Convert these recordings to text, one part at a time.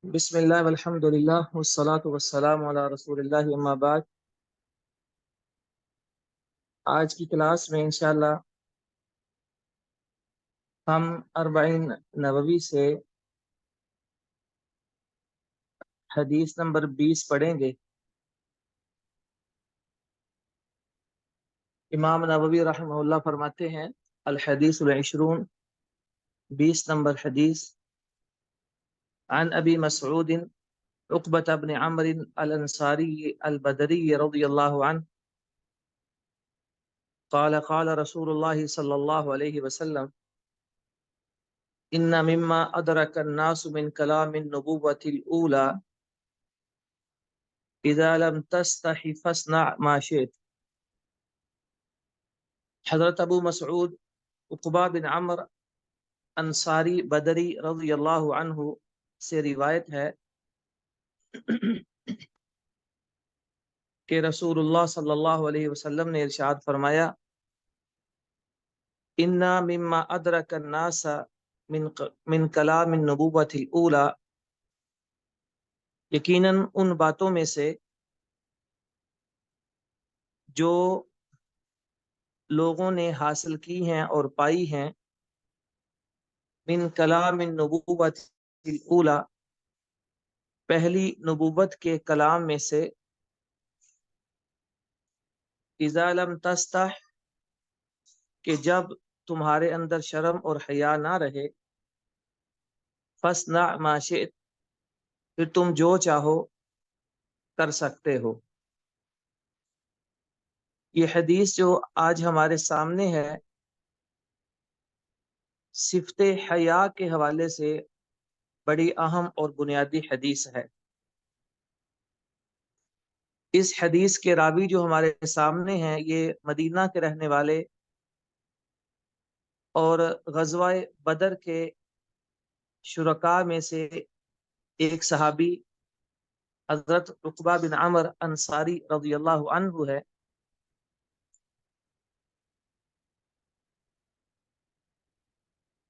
بسم اللہ والحمد للہ والصلاة والسلام علی رسول اللہ اما بعد۔ آج کی کلاس میں انشاءاللہ ہم اربعین نووی سے حدیث نمبر 20 پڑھیں گے۔ امام نووی رحمہ اللہ فرماتے ہیں الحدیث العشرون، 20 نمبر حدیث، عن ابی مسعود عقبۃ بن عمرو الانصاری البدری رضی اللہ عنہ قال قال رسول اللہ صلی اللہ علیہ وسلم ان مما ادرک الناس من کلام النبوۃ الاولی اذا لم تستحی فاصنع ما شئت۔ حضرت ابو مسعود عقبہ بن عمرو انصاری بدری رضی اللہ عنہ سے روایت ہے کہ رسول اللہ صلی اللہ علیہ وسلم نے ارشاد فرمایا انا مما ادرک الناس من کلام النبوۃ الاولی، یقیناً ان باتوں میں سے جو لوگوں نے حاصل کی ہیں اور پائی ہیں، من کلام النبوۃ الاولی، پہلی نبوت کے کلام میں سے، اذا لم تستح، کہ جب تمہارے اندر شرم اور حیا نہ رہے، فاصنع ما شئت، پھر تم جو چاہو کر سکتے ہو۔ یہ حدیث جو آج ہمارے سامنے ہے صفت حیا کے حوالے سے بڑی اہم اور بنیادی حدیث ہے۔ اس حدیث کے راوی جو ہمارے سامنے ہیں یہ مدینہ کے رہنے والے اور غزوہ بدر کے شرکاء میں سے ایک صحابی حضرت عقبہ بن عمرو انصاری رضی اللہ عنہ ہے۔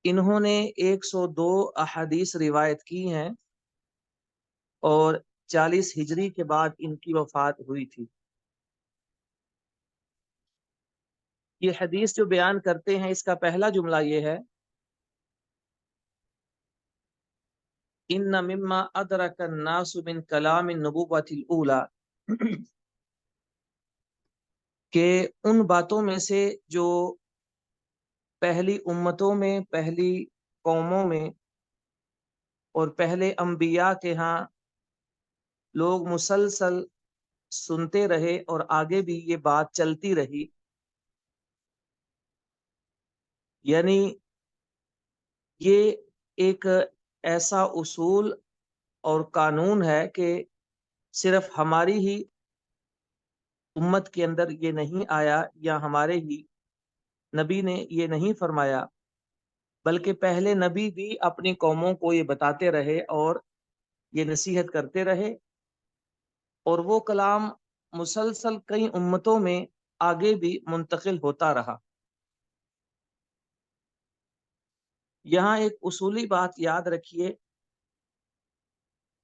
انہوں نے 102 احادیث روایت کی ہیں اور 40 ہجری کے بعد ان کی وفات ہوئی تھی۔ یہ حدیث جو بیان کرتے ہیں اس کا پہلا جملہ یہ ہے ان مما ادرک الناس من کلام النبوۃ الاولی، کہ ان باتوں میں سے جو پہلی امتوں میں، پہلی قوموں میں اور پہلے انبیاء کے ہاں لوگ مسلسل سنتے رہے اور آگے بھی یہ بات چلتی رہی، یعنی یہ ایک ایسا اصول اور قانون ہے کہ صرف ہماری ہی امت کے اندر یہ نہیں آیا یا ہمارے ہی نبی نے یہ نہیں فرمایا، بلکہ پہلے نبی بھی اپنی قوموں کو یہ بتاتے رہے اور یہ نصیحت کرتے رہے، اور وہ کلام مسلسل کئی امتوں میں آگے بھی منتقل ہوتا رہا۔ یہاں ایک اصولی بات یاد رکھیے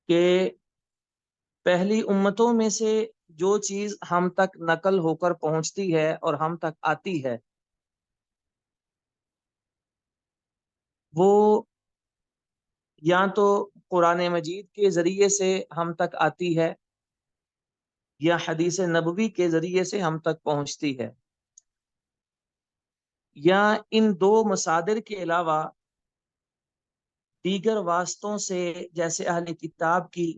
کہ پہلی امتوں میں سے جو چیز ہم تک نقل ہو کر پہنچتی ہے اور ہم تک آتی ہے وہ یا تو قرآن مجید کے ذریعے سے ہم تک آتی ہے یا حدیث نبوی کے ذریعے سے ہم تک پہنچتی ہے، یا ان دو مصادر کے علاوہ دیگر واسطوں سے، جیسے اہل کتاب کی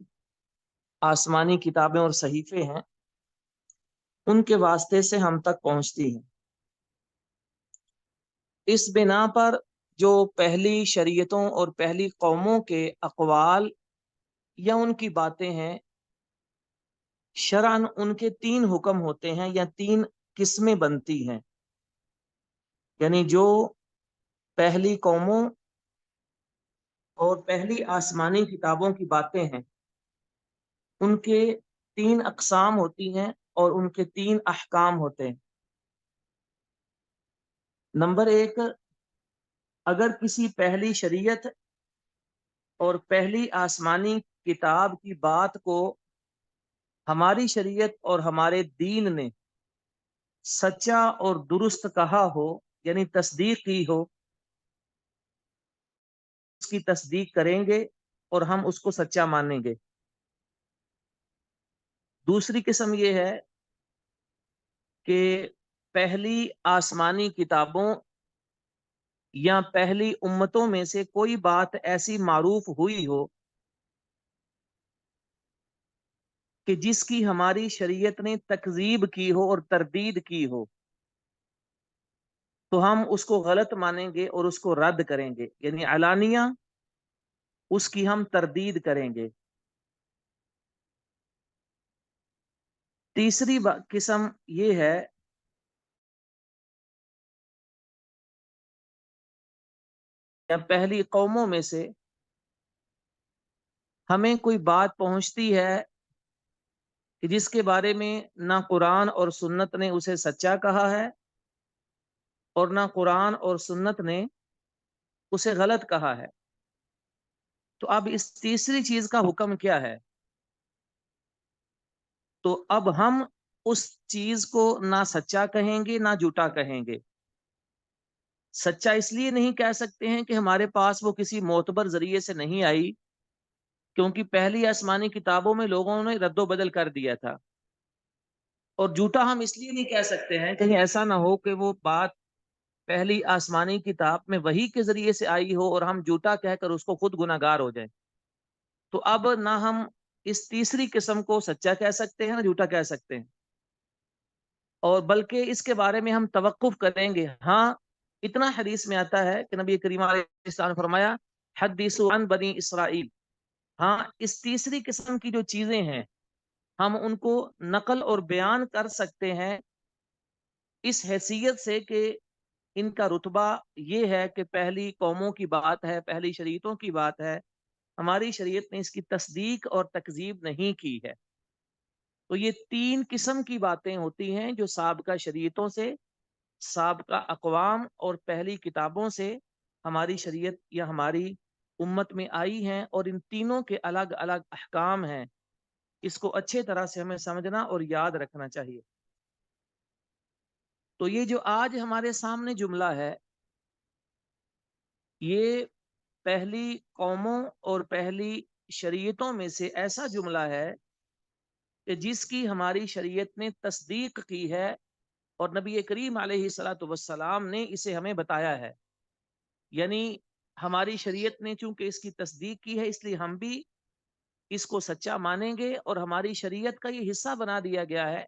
آسمانی کتابیں اور صحیفے ہیں ان کے واسطے سے ہم تک پہنچتی ہیں۔ اس بنا پر جو پہلی شریعتوں اور پہلی قوموں کے اقوال یا ان کی باتیں ہیں، شرعاً ان کے 3 حکم ہوتے ہیں یا 3 قسمیں بنتی ہیں، یعنی جو پہلی قوموں اور پہلی آسمانی کتابوں کی باتیں ہیں ان کے 3 اقسام ہوتی ہیں اور ان کے 3 احکام ہوتے ہیں۔ نمبر 1، اگر کسی پہلی شریعت اور پہلی آسمانی کتاب کی بات کو ہماری شریعت اور ہمارے دین نے سچا اور درست کہا ہو، یعنی تصدیق کی ہو، اس کی تصدیق کریں گے اور ہم اس کو سچا مانیں گے۔ دوسری قسم یہ ہے کہ پہلی آسمانی کتابوں یا پہلی امتوں میں سے کوئی بات ایسی معروف ہوئی ہو کہ جس کی ہماری شریعت نے تکذیب کی ہو اور تردید کی ہو، تو ہم اس کو غلط مانیں گے اور اس کو رد کریں گے، یعنی علانیہ اس کی ہم تردید کریں گے۔ تیسری قسم یہ ہے کہ پہلی قوموں میں سے ہمیں کوئی بات پہنچتی ہے کہ جس کے بارے میں نہ قرآن اور سنت نے اسے سچا کہا ہے اور نہ قرآن اور سنت نے اسے غلط کہا ہے، تو اب اس تیسری چیز کا حکم کیا ہے؟ تو اب ہم اس چیز کو نہ سچا کہیں گے نہ جھوٹا کہیں گے۔ سچا اس لیے نہیں کہہ سکتے ہیں کہ ہمارے پاس وہ کسی معتبر ذریعے سے نہیں آئی، کیونکہ پہلی آسمانی کتابوں میں لوگوں نے رد و بدل کر دیا تھا۔ اور جھوٹا ہم اس لیے نہیں کہہ سکتے ہیں کہیں ایسا نہ ہو کہ وہ بات پہلی آسمانی کتاب میں وحی کے ذریعے سے آئی ہو اور ہم جھوٹا کہہ کر اس کو خود گناہگار ہو جائیں۔ تو اب نہ ہم اس تیسری قسم کو سچا کہہ سکتے ہیں نہ جھوٹا کہہ سکتے ہیں، اور بلکہ اس کے بارے میں ہم توقف کریں گے۔ ہاں، اتنا حدیث میں آتا ہے کہ نبی کریم علیہ السلام نے فرمایا حدیثوا عن بنی اسرائیل، ہاں اس تیسری قسم کی جو چیزیں ہیں ہم ان کو نقل اور بیان کر سکتے ہیں اس حیثیت سے کہ ان کا رتبہ یہ ہے کہ پہلی قوموں کی بات ہے، پہلی شریعتوں کی بات ہے، ہماری شریعت نے اس کی تصدیق اور تکذیب نہیں کی ہے۔ تو یہ تین قسم کی باتیں ہوتی ہیں جو سابقہ شریعتوں سے، سابقہ اقوام اور پہلی کتابوں سے ہماری شریعت یا ہماری امت میں آئی ہیں، اور ان تینوں کے الگ الگ احکام ہیں۔ اس کو اچھے طرح سے ہمیں سمجھنا اور یاد رکھنا چاہیے۔ تو یہ جو آج ہمارے سامنے جملہ ہے، یہ پہلی قوموں اور پہلی شریعتوں میں سے ایسا جملہ ہے کہ جس کی ہماری شریعت نے تصدیق کی ہے، اور نبی کریم علیہ الصلوۃ والسلام نے اسے ہمیں بتایا ہے۔ یعنی ہماری شریعت نے چونکہ اس کی تصدیق کی ہے، اس لیے ہم بھی اس کو سچا مانیں گے اور ہماری شریعت کا یہ حصہ بنا دیا گیا ہے،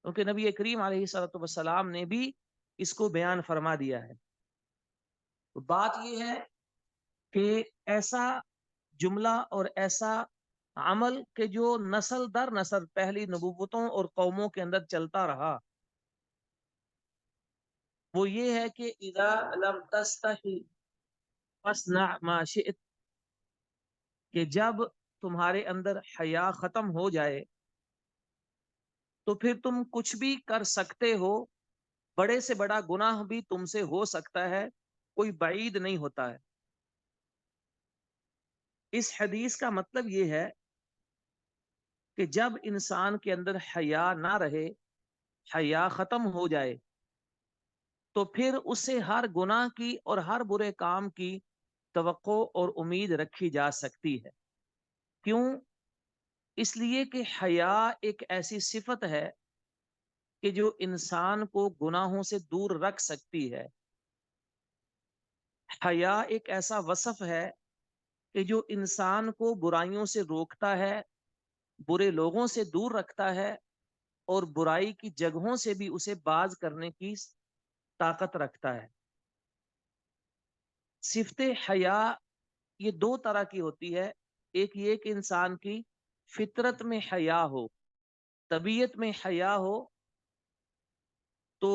کیونکہ نبی کریم علیہ الصلوۃ والسلام نے بھی اس کو بیان فرما دیا ہے۔ تو بات یہ ہے کہ ایسا جملہ اور ایسا عمل کہ جو نسل در نسل پہلی نبوتوں اور قوموں کے اندر چلتا رہا، وہ یہ ہے کہ اذا لم تستحی فاصنع ما شئت، کہ جب تمہارے اندر حیا ختم ہو جائے تو پھر تم کچھ بھی کر سکتے ہو، بڑے سے بڑا گناہ بھی تم سے ہو سکتا ہے، کوئی بعید نہیں ہوتا ہے۔ اس حدیث کا مطلب یہ ہے کہ جب انسان کے اندر حیا نہ رہے، حیا ختم ہو جائے، تو پھر اس سے ہر گناہ کی اور ہر برے کام کی توقع اور امید رکھی جا سکتی ہے۔ کیوں؟ اس لیے کہ حیا ایک ایسی صفت ہے کہ جو انسان کو گناہوں سے دور رکھ سکتی ہے۔ حیا ایک ایسا وصف ہے کہ جو انسان کو برائیوں سے روکتا ہے، برے لوگوں سے دور رکھتا ہے، اور برائی کی جگہوں سے بھی اسے باز کرنے کی طاقت رکھتا ہے۔ صفت حیا یہ دو طرح کی ہوتی ہے، ایک یہ کہ انسان کی فطرت میں حیا ہو، طبیعت میں حیا ہو، تو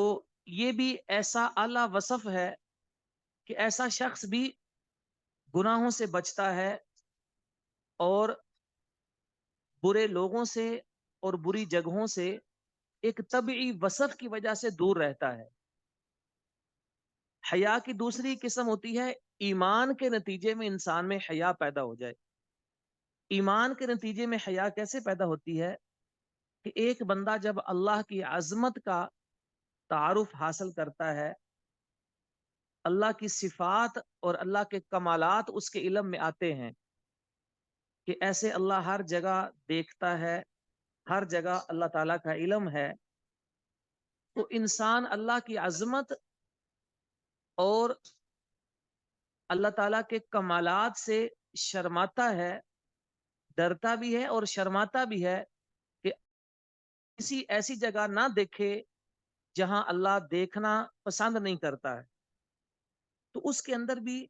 یہ بھی ایسا اعلیٰ وصف ہے کہ ایسا شخص بھی گناہوں سے بچتا ہے اور برے لوگوں سے اور بری جگہوں سے ایک طبعی وصف کی وجہ سے دور رہتا ہے۔ حیا کی دوسری قسم ہوتی ہے ایمان کے نتیجے میں انسان میں حیا پیدا ہو جائے۔ ایمان کے نتیجے میں حیا کیسے پیدا ہوتی ہے کہ ایک بندہ جب اللہ کی عظمت کا تعارف حاصل کرتا ہے، اللہ کی صفات اور اللہ کے کمالات اس کے علم میں آتے ہیں کہ ایسے اللہ ہر جگہ دیکھتا ہے، ہر جگہ اللہ تعالیٰ کا علم ہے، تو انسان اللہ کی عظمت اور اللہ تعالیٰ کے کمالات سے شرماتا ہے، ڈرتا بھی ہے اور شرماتا بھی ہے کہ کسی ایسی جگہ نہ دیکھے جہاں اللہ دیکھنا پسند نہیں کرتا ہے۔ تو اس کے اندر بھی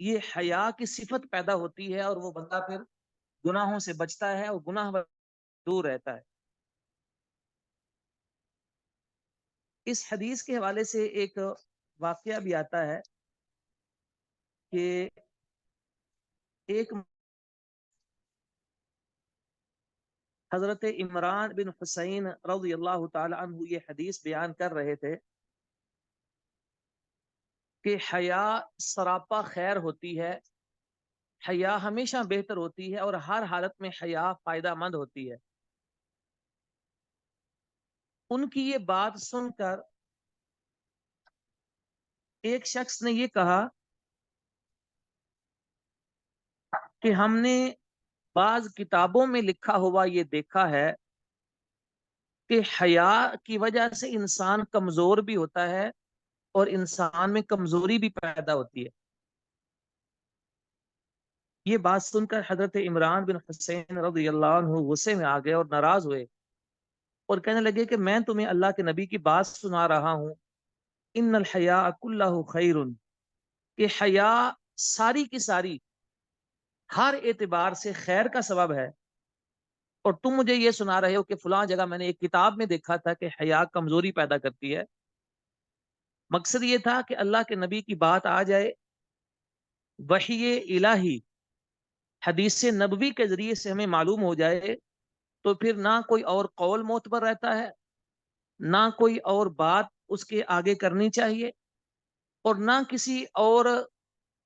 یہ حیا کی صفت پیدا ہوتی ہے اور وہ بندہ پھر گناہوں سے بچتا ہے اور گناہ دور رہتا ہے۔ اس حدیث کے حوالے سے ایک واقعہ بھی آتا ہے کہ ایک حضرت عمران بن حسین رضی اللہ تعالی عنہ یہ حدیث بیان کر رہے تھے کہ حیا سراپا خیر ہوتی ہے، حیا ہمیشہ بہتر ہوتی ہے اور ہر حالت میں حیا فائدہ مند ہوتی ہے۔ ان کی یہ بات سن کر ایک شخص نے یہ کہا کہ ہم نے بعض کتابوں میں لکھا ہوا یہ دیکھا ہے کہ حیا کی وجہ سے انسان کمزور بھی ہوتا ہے اور انسان میں کمزوری بھی پیدا ہوتی ہے۔ یہ بات سن کر حضرت عمران بن حسین رضی اللہ عنہ غصے میں آ گئے اور ناراض ہوئے اور کہنے لگے کہ میں تمہیں اللہ کے نبی کی بات سنا رہا ہوں، ان الحیاء کلہ خیر، کہ حیا ساری کی ساری ہر اعتبار سے خیر کا سبب ہے، اور تم مجھے یہ سنا رہے ہو کہ فلاں جگہ میں نے ایک کتاب میں دیکھا تھا کہ حیا کمزوری پیدا کرتی ہے۔ مقصد یہ تھا کہ اللہ کے نبی کی بات آ جائے، وحی الہی حدیث نبوی کے ذریعے سے ہمیں معلوم ہو جائے، تو پھر نہ کوئی اور قول معتبر رہتا ہے، نہ کوئی اور بات اس کے آگے کرنی چاہیے، اور نہ کسی اور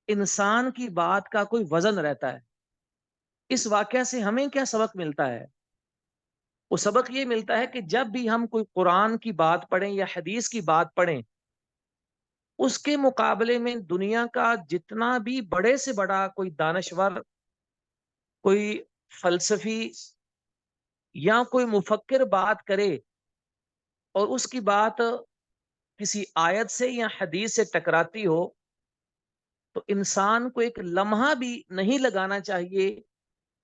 انسان کی بات کا کوئی وزن رہتا ہے۔ اس واقعہ سے ہمیں کیا سبق ملتا ہے؟ وہ سبق یہ ملتا ہے کہ جب بھی ہم کوئی قرآن کی بات پڑھیں یا حدیث کی بات پڑھیں، اس کے مقابلے میں دنیا کا جتنا بھی بڑے سے بڑا کوئی دانشور، کوئی فلسفی یا کوئی مفکر بات کرے اور اس کی بات کسی آیت سے یا حدیث سے ٹکراتی ہو، تو انسان کو ایک لمحہ بھی نہیں لگانا چاہیے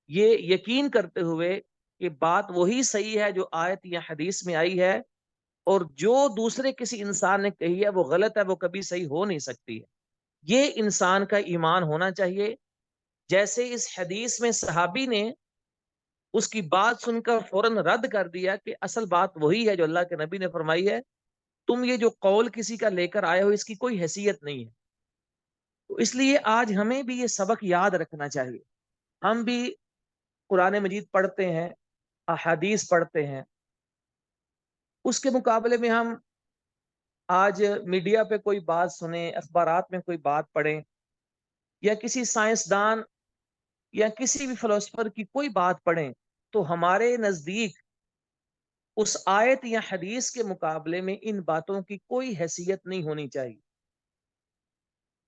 یہ یقین کرتے ہوئے کہ بات وہی صحیح ہے جو آیت یا حدیث میں آئی ہے، اور جو دوسرے کسی انسان نے کہی ہے وہ غلط ہے، وہ کبھی صحیح ہو نہیں سکتی ہے۔ یہ انسان کا ایمان ہونا چاہیے۔ جیسے اس حدیث میں صحابی نے اس کی بات سن کر فوراً رد کر دیا کہ اصل بات وہی ہے جو اللہ کے نبی نے فرمائی ہے، تم یہ جو قول کسی کا لے کر آئے ہو اس کی کوئی حیثیت نہیں ہے۔ تو اس لیے آج ہمیں بھی یہ سبق یاد رکھنا چاہیے۔ ہم بھی قرآن مجید پڑھتے ہیں، احادیث پڑھتے ہیں، اس کے مقابلے میں ہم آج میڈیا پہ کوئی بات سنیں، اخبارات میں کوئی بات پڑھیں، یا کسی سائنسدان یا کسی بھی فلسفر کی کوئی بات پڑھیں، تو ہمارے نزدیک اس آیت یا حدیث کے مقابلے میں ان باتوں کی کوئی حیثیت نہیں ہونی چاہیے،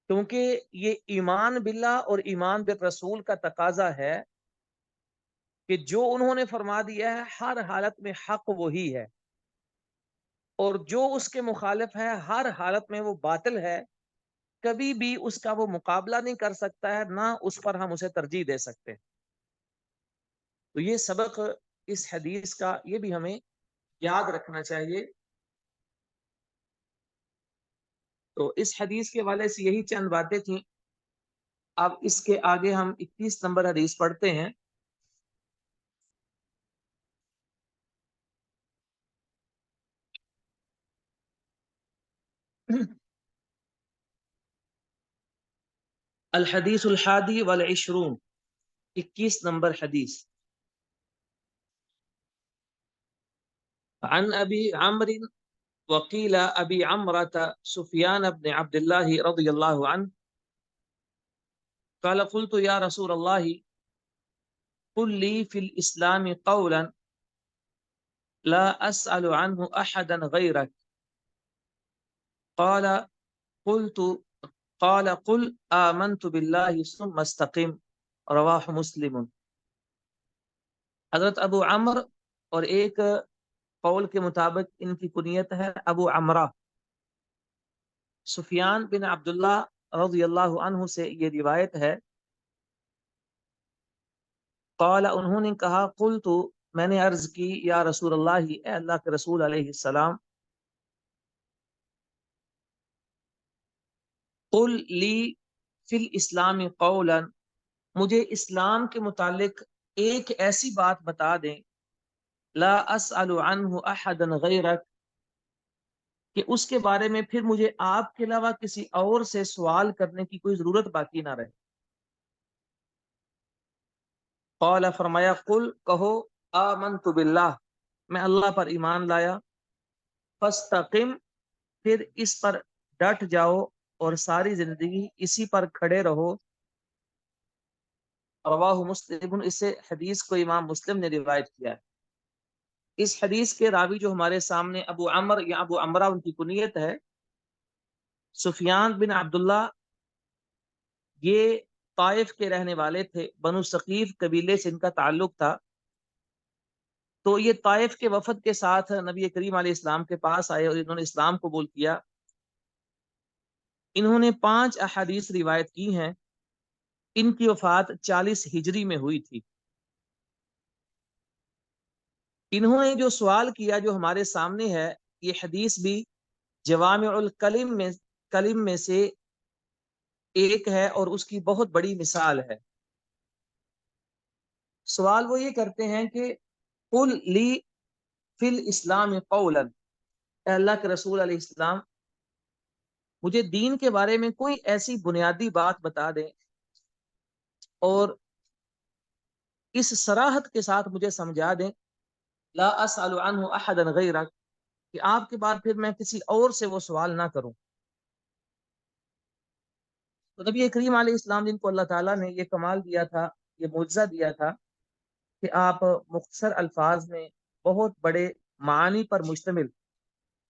کیونکہ یہ ایمان باللہ اور ایمان بالرسول کا تقاضا ہے کہ جو انہوں نے فرما دیا ہے ہر حالت میں حق وہی ہے، اور جو اس کے مخالف ہے ہر حالت میں وہ باطل ہے، کبھی بھی اس کا وہ مقابلہ نہیں کر سکتا ہے، نہ اس پر ہم اسے ترجیح دے سکتے۔ تو یہ سبق اس حدیث کا یہ بھی ہمیں یاد رکھنا چاہیے۔ تو اس حدیث کے حوالے سے یہی چند باتیں تھیں۔ اب اس کے آگے ہم 21 نمبر حدیث پڑھتے ہیں۔ الحدیث الحادی والعشرون، 21 نمبر حدیث۔ عن ابی عمرو وقیل ابی عمرة سفیان بن عبد اللہ رضی اللہ عنہ قال قلت یا رسول اللہ قل لی فی الاسلام قولا لا اسأل عنہ احدا غیرک قال قلت قال قل آمنت باللہ ثم استقم، رواہ مسلم۔ حضرت ابو عمر، اور ایک قول کے مطابق ان کی کنیت ہے ابو عمرہ، سفیان بن عبداللہ رضی اللہ عنہ سے یہ روایت ہے، قال انہوں نے کہا قلت، میں نے عرض کی، یا رسول اللہ، اے اللہ کے رسول علیہ السلام، قل لی فی الاسلام قولا، مجھے اسلام کے متعلق ایک ایسی بات بتا دیں، لا اسأل عنہ احدا غیرک، کہ اس کے بارے میں پھر مجھے آپ کے علاوہ کسی اور سے سوال کرنے کی کوئی ضرورت باقی نہ رہے۔ قال، فرمایا، قل، کہو، آمنت باللہ، میں اللہ پر ایمان لایا، فاستقم، پھر اس پر ڈٹ جاؤ اور ساری زندگی اسی پر کھڑے رہو، رواہ مسلم، اس سے حدیث کو امام مسلم نے روایت کیا ہے۔ اس حدیث کے راوی جو ہمارے سامنے ابو عمر یا ابو عمرہ ان کی کنیت ہے، سفیان بن عبداللہ، یہ طائف کے رہنے والے تھے، بنو ثقیف قبیلے سے ان کا تعلق تھا۔ تو یہ طائف کے وفد کے ساتھ نبی کریم علیہ السلام کے پاس آئے اور انہوں نے اسلام قبول کیا۔ انہوں نے 5 احادیث روایت کی ہیں۔ ان کی وفات 40 ہجری میں ہوئی تھی۔ انہوں نے جو سوال کیا جو ہمارے سامنے ہے، یہ حدیث بھی جوامع کلم میں سے ایک ہے اور اس کی بہت بڑی مثال ہے۔ سوال وہ یہ کرتے ہیں کہ قل لی فی الاسلام قولا، اے اللہ کے رسول علیہ السلام، مجھے دین کے بارے میں کوئی ایسی بنیادی بات بتا دیں اور اس صراحت کے ساتھ مجھے سمجھا دیں، لا اسأل عنہ احدا غیرک، کہ آپ کے بعد پھر میں کسی اور سے وہ سوال نہ کروں۔ تو نبی کریم علیہ السلام، جن کو اللہ تعالیٰ نے یہ کمال دیا تھا، یہ معجزہ دیا تھا کہ آپ مختصر الفاظ میں بہت بڑے معانی پر مشتمل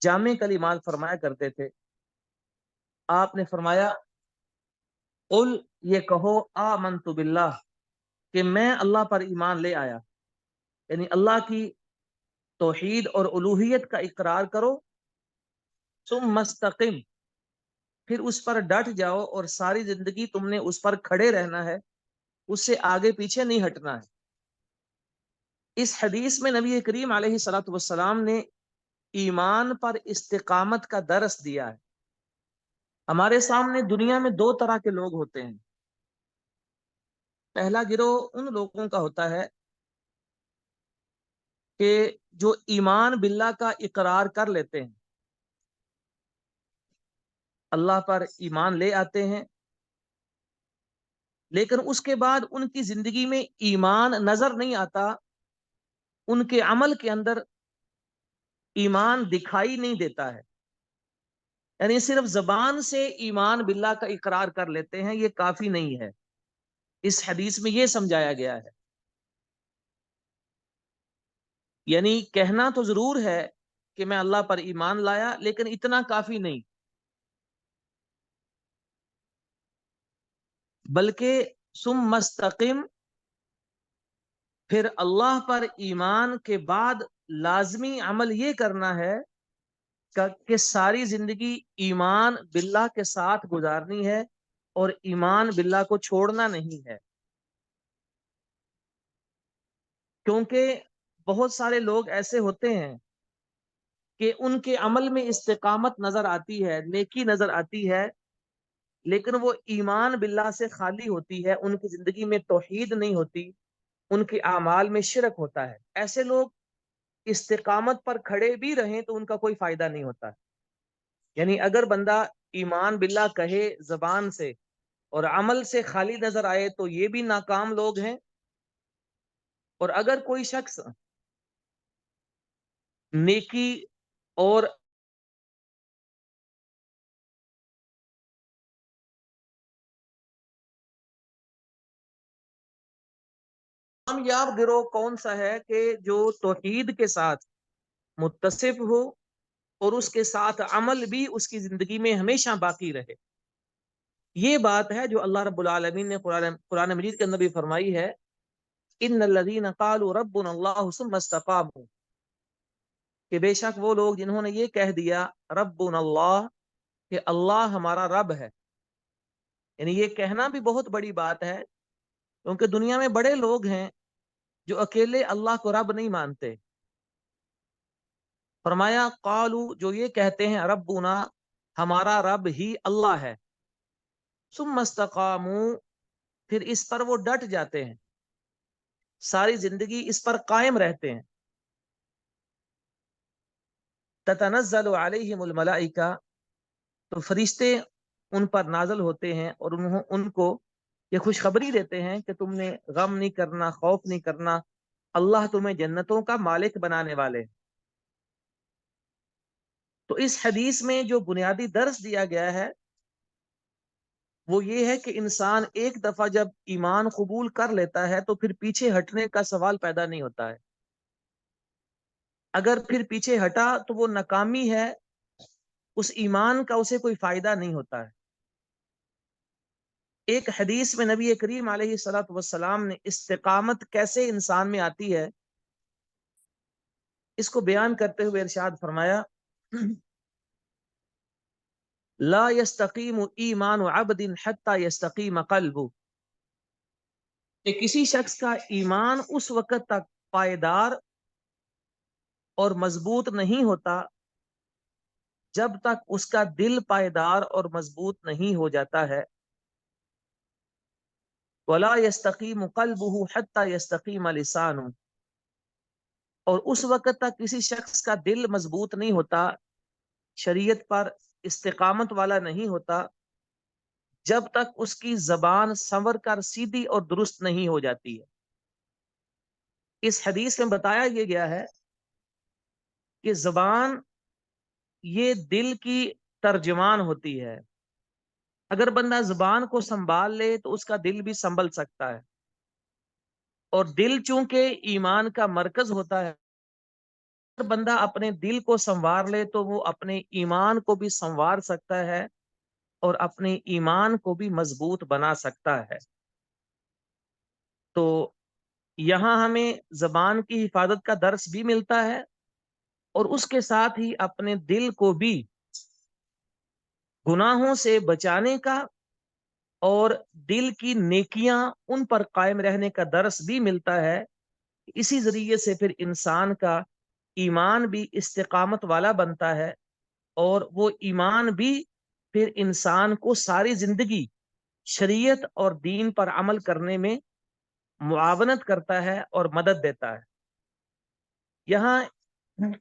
جامع کلمات فرمایا کرتے تھے، آپ نے فرمایا، قل، یہ کہو، آمنت باللہ، کہ میں اللہ پر ایمان لے آیا، یعنی اللہ کی توحید اور الوہیت کا اقرار کرو، ثم مستقم، پھر اس پر ڈٹ جاؤ اور ساری زندگی تم نے اس پر کھڑے رہنا ہے، اس سے آگے پیچھے نہیں ہٹنا ہے۔ اس حدیث میں نبی کریم علیہ الصلوۃ والسلام نے ایمان پر استقامت کا درس دیا ہے۔ ہمارے سامنے دنیا میں 2 طرح کے لوگ ہوتے ہیں۔ پہلا گروہ ان لوگوں کا ہوتا ہے کہ جو ایمان باللہ کا اقرار کر لیتے ہیں، اللہ پر ایمان لے آتے ہیں، لیکن اس کے بعد ان کی زندگی میں ایمان نظر نہیں آتا، ان کے عمل کے اندر ایمان دکھائی نہیں دیتا ہے، یعنی صرف زبان سے ایمان باللہ کا اقرار کر لیتے ہیں، یہ کافی نہیں ہے۔ اس حدیث میں یہ سمجھایا گیا ہے، یعنی کہنا تو ضرور ہے کہ میں اللہ پر ایمان لایا، لیکن اتنا کافی نہیں، بلکہ ثم مستقم، پھر اللہ پر ایمان کے بعد لازمی عمل یہ کرنا ہے کہ ساری زندگی ایمان باللہ کے ساتھ گزارنی ہے اور ایمان باللہ کو چھوڑنا نہیں ہے۔ کیونکہ بہت سارے لوگ ایسے ہوتے ہیں کہ ان کے عمل میں استقامت نظر آتی ہے، نیکی نظر آتی ہے، لیکن وہ ایمان باللہ سے خالی ہوتی ہے، ان کی زندگی میں توحید نہیں ہوتی، ان کے اعمال میں شرک ہوتا ہے۔ ایسے لوگ استقامت پر کھڑے بھی رہیں تو ان کا کوئی فائدہ نہیں ہوتا۔ یعنی اگر بندہ ایمان باللہ کہے زبان سے اور عمل سے خالی نظر آئے تو یہ بھی ناکام لوگ ہیں، اور اگر کوئی شخص نیکی اور کامیاب گروہ کون سا ہے کہ جو توحید کے ساتھ متصف ہو اور اس کے ساتھ عمل بھی اس کی زندگی میں ہمیشہ باقی رہے. یہ بات ہے جو اللہ رب العالمین نے قرآن مجید کے اندر بھی فرمائی ہے، ان الذین قالوا ربنا اللہ ثم استقاموا، کہ بے شک وہ لوگ جنہوں نے یہ کہہ دیا ربنا اللہ، کہ اللہ ہمارا رب ہے. یعنی یہ کہنا بھی بہت بڑی بات ہے، کیونکہ دنیا میں بڑے لوگ ہیں جو اکیلے اللہ کو رب نہیں مانتے. فرمایا قالو، جو یہ کہتے ہیں ربنا، ہمارا رب ہی اللہ ہے، ثم استقاموا، پھر اس پر وہ ڈٹ جاتے ہیں، ساری زندگی اس پر قائم رہتے ہیں. تتنزل علیہم الملائکہ، تو فرشتے ان پر نازل ہوتے ہیں اور ان کو یہ خوشخبری دیتے ہیں کہ تم نے غم نہیں کرنا، خوف نہیں کرنا، اللہ تمہیں جنتوں کا مالک بنانے والے. تو اس حدیث میں جو بنیادی درس دیا گیا ہے وہ یہ ہے کہ انسان ایک دفعہ جب ایمان قبول کر لیتا ہے تو پھر پیچھے ہٹنے کا سوال پیدا نہیں ہوتا ہے. اگر پھر پیچھے ہٹا تو وہ ناکامی ہے، اس ایمان کا اسے کوئی فائدہ نہیں ہوتا ہے. ایک حدیث میں نبی کریم علیہ الصلوۃ والسلام نے استقامت کیسے انسان میں آتی ہے اس کو بیان کرتے ہوئے ارشاد فرمایا، لا يستقیم ایمان عبد حتى يستقیم قلبه، کہ کسی شخص کا ایمان اس وقت تک پائیدار اور مضبوط نہیں ہوتا جب تک اس کا دل پائیدار اور مضبوط نہیں ہو جاتا ہے. ولا يستقیم قلبه حتى يستقیم لسانه، اور اس وقت تک کسی شخص کا دل مضبوط نہیں ہوتا، شریعت پر استقامت والا نہیں ہوتا، جب تک اس کی زبان سنور کر سیدھی اور درست نہیں ہو جاتی ہے. اس حدیث میں بتایا یہ گیا ہے کہ زبان یہ دل کی ترجمان ہوتی ہے. اگر بندہ زبان کو سنبھال لے تو اس کا دل بھی سنبھل سکتا ہے، اور دل چونکہ ایمان کا مرکز ہوتا ہے، اگر بندہ اپنے دل کو سنوار لے تو وہ اپنے ایمان کو بھی سنوار سکتا ہے اور اپنے ایمان کو بھی مضبوط بنا سکتا ہے. تو یہاں ہمیں زبان کی حفاظت کا درس بھی ملتا ہے، اور اس کے ساتھ ہی اپنے دل کو بھی گناہوں سے بچانے کا اور دل کی نیکیاں ان پر قائم رہنے کا درس بھی ملتا ہے. اسی ذریعے سے پھر انسان کا ایمان بھی استقامت والا بنتا ہے، اور وہ ایمان بھی پھر انسان کو ساری زندگی شریعت اور دین پر عمل کرنے میں معاونت کرتا ہے اور مدد دیتا ہے. یہاں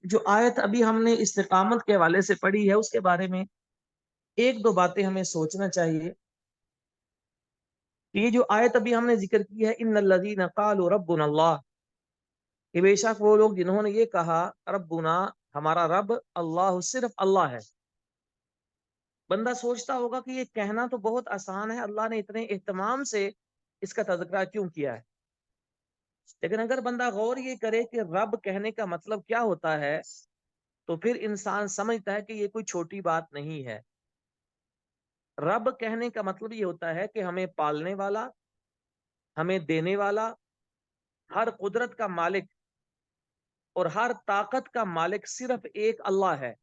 جو آیت ابھی ہم نے استقامت کے حوالے سے پڑھی ہے اس کے بارے میں ایک دو باتیں ہمیں سوچنا چاہیے. یہ جو آیت ابھی ہم نے ذکر کی ہے، ان الذین قالوا ربنا اللہ، کہ بے شک وہ لوگ جنہوں نے یہ کہا ربنا، ہمارا رب اللہ، صرف اللہ ہے. بندہ سوچتا ہوگا کہ یہ کہنا تو بہت آسان ہے، اللہ نے اتنے اہتمام سے اس کا تذکرہ کیوں کیا ہے. لیکن اگر بندہ غور یہ کرے کہ رب کہنے کا مطلب کیا ہوتا ہے تو پھر انسان سمجھتا ہے کہ یہ کوئی چھوٹی بات نہیں ہے. رب کہنے کا مطلب یہ ہوتا ہے کہ ہمیں پالنے والا، ہمیں دینے والا، ہر قدرت کا مالک اور ہر طاقت کا مالک صرف ایک اللہ ہے.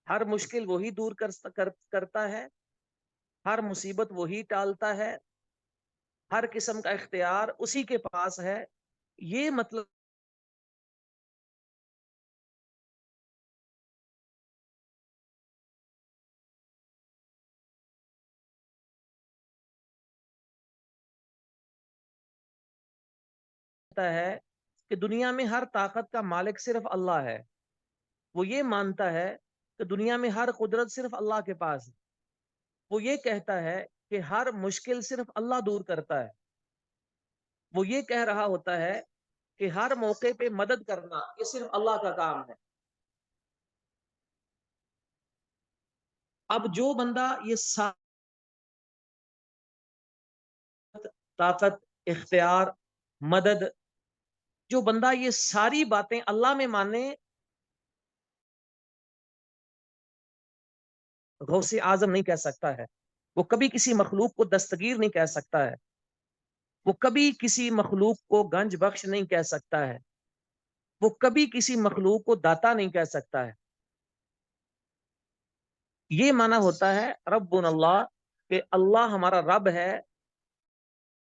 ہر مشکل وہی دور کرتا ہے، ہر مصیبت وہی ٹالتا ہے، ہر قسم کا اختیار اسی کے پاس ہے. یہ مطلب ہے کہ دنیا میں ہر طاقت کا مالک صرف اللہ ہے. وہ یہ مانتا ہے کہ دنیا میں ہر قدرت صرف اللہ کے پاس ہے. وہ یہ کہتا ہے کہ ہر مشکل صرف اللہ دور کرتا ہے. وہ یہ کہہ رہا ہوتا ہے کہ ہر موقع پہ مدد کرنا یہ صرف اللہ کا کام ہے. اب جو بندہ یہ طاقت، اختیار، مدد. جو بندہ یہ ساری باتیں اللہ میں مانے، غوث اعظم نہیں کہہ سکتا ہے. وہ کبھی کسی مخلوق کو دستگیر نہیں کہہ سکتا ہے. وہ کبھی کسی مخلوق کو گنج بخش نہیں کہہ سکتا ہے. وہ کبھی کسی مخلوق کو داتا نہیں کہہ سکتا ہے. یہ معنی ہوتا ہے ربنا اللہ، کہ اللہ ہمارا رب ہے.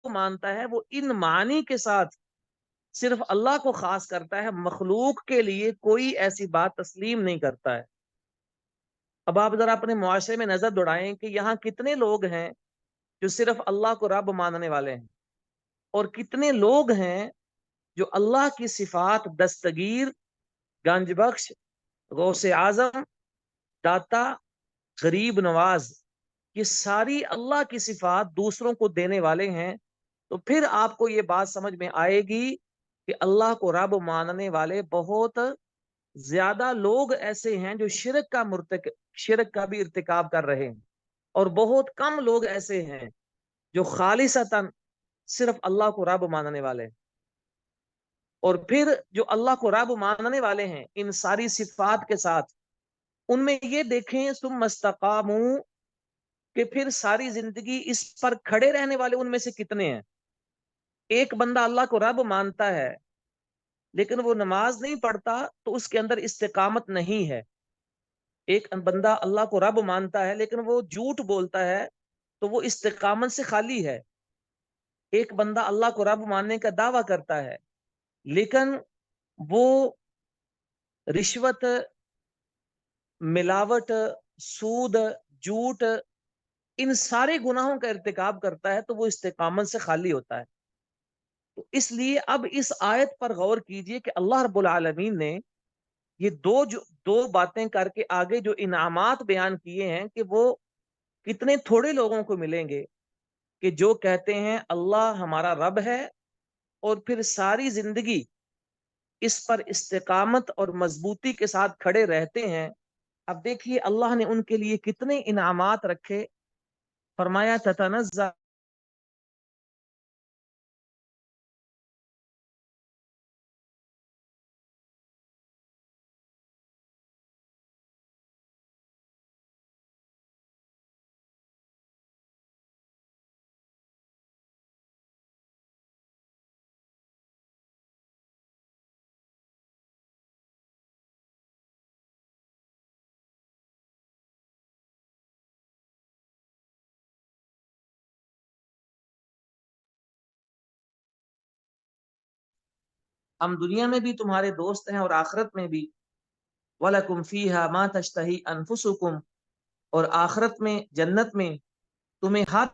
وہ مانتا ہے، وہ ان معنی کے ساتھ صرف اللہ کو خاص کرتا ہے، مخلوق کے لیے کوئی ایسی بات تسلیم نہیں کرتا ہے. اب آپ ذرا اپنے معاشرے میں نظر دوڑائیں کہ یہاں کتنے لوگ ہیں جو صرف اللہ کو رب ماننے والے ہیں، اور کتنے لوگ ہیں جو اللہ کی صفات دستگیر، گنج بخش، غوث اعظم، داتا، غریب نواز، یہ ساری اللہ کی صفات دوسروں کو دینے والے ہیں. تو پھر آپ کو یہ بات سمجھ میں آئے گی کہ اللہ کو رب ماننے والے بہت زیادہ لوگ ایسے ہیں جو شرک کا بھی ارتکاب کر رہے ہیں، اور بہت کم لوگ ایسے ہیں جو خالصتاً صرف اللہ کو رب ماننے والے ہیں. اور پھر جو اللہ کو رب ماننے والے ہیں ان ساری صفات کے ساتھ، ان میں یہ دیکھیں ثم استقاموا، کہ پھر ساری زندگی اس پر کھڑے رہنے والے ان میں سے کتنے ہیں. ایک بندہ اللہ کو رب مانتا ہے لیکن وہ نماز نہیں پڑھتا تو اس کے اندر استقامت نہیں ہے. ایک بندہ اللہ کو رب مانتا ہے لیکن وہ جھوٹ بولتا ہے تو وہ استقامت سے خالی ہے. ایک بندہ اللہ کو رب ماننے کا دعویٰ کرتا ہے لیکن وہ رشوت، ملاوٹ، سود، جھوٹ، ان سارے گناہوں کا ارتکاب کرتا ہے تو وہ استقامت سے خالی ہوتا ہے. تو اس لیے اب اس آیت پر غور کیجئے کہ اللہ رب العالمین نے یہ دو باتیں کر کے آگے جو انعامات بیان کیے ہیں کہ وہ کتنے تھوڑے لوگوں کو ملیں گے کہ جو کہتے ہیں اللہ ہمارا رب ہے اور پھر ساری زندگی اس پر استقامت اور مضبوطی کے ساتھ کھڑے رہتے ہیں. اب دیکھیے اللہ نے ان کے لیے کتنے انعامات رکھے. فرمایا تتنزل ہم دنیا میں بھی تمہارے دوست ہیں اور آخرت میں بھی. وَلَكُمْ فِيهَا مَا تَشْتَهِي أَنفُسُكُمْ، اور آخرت میں، جنت میں تمہیں ہر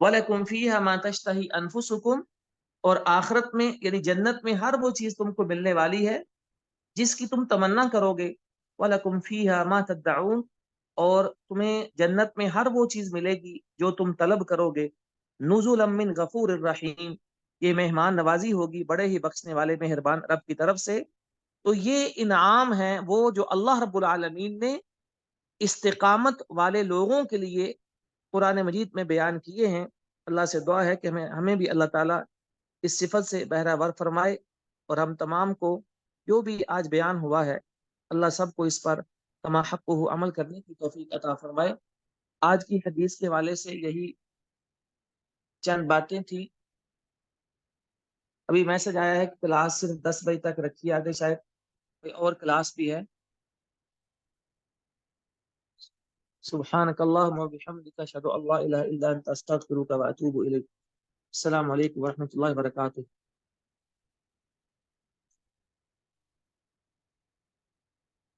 وَلَكُمْ فِيهَا مَا تَشْتَهِي أَنفُسُكُمْ، اور آخرت میں یعنی جنت میں ہر وہ چیز تم کو ملنے والی ہے جس کی تم تمنا کرو گے. وَلَكُمْ فِيهَا مَا تَدَّعُونَ، اور تمہیں جنت میں ہر وہ چیز ملے گی جو تم طلب کرو گے. نُزُلًا مِّن غَفُورٍ رَحِيمٍ، یہ مہمان نوازی ہوگی بڑے ہی بخشنے والے مہربان رب کی طرف سے. تو یہ انعام ہیں وہ جو اللہ رب العالمین نے استقامت والے لوگوں کے لیے قرآن مجید میں بیان کیے ہیں. اللہ سے دعا ہے کہ ہمیں بھی اللہ تعالیٰ اس صفت سے بہرہ ور فرمائے، اور ہم تمام کو جو بھی آج بیان ہوا ہے اللہ سب کو اس پر کما حقہ عمل کرنے کی توفیق عطا فرمائے. آج کی حدیث کے حوالے سے یہی چند باتیں تھیں. ابھی میسج آیا ہے کہ کلاس صرف 10 بجے تک رکھی، آگے شاید کوئی اور کلاس بھی ہے. سبحانک اللہم و بحمدک اشہد ان لا الہ الا انت استغفرک و اتوب الیک. السلام علیکم ورحمۃ اللہ وبرکاتہ.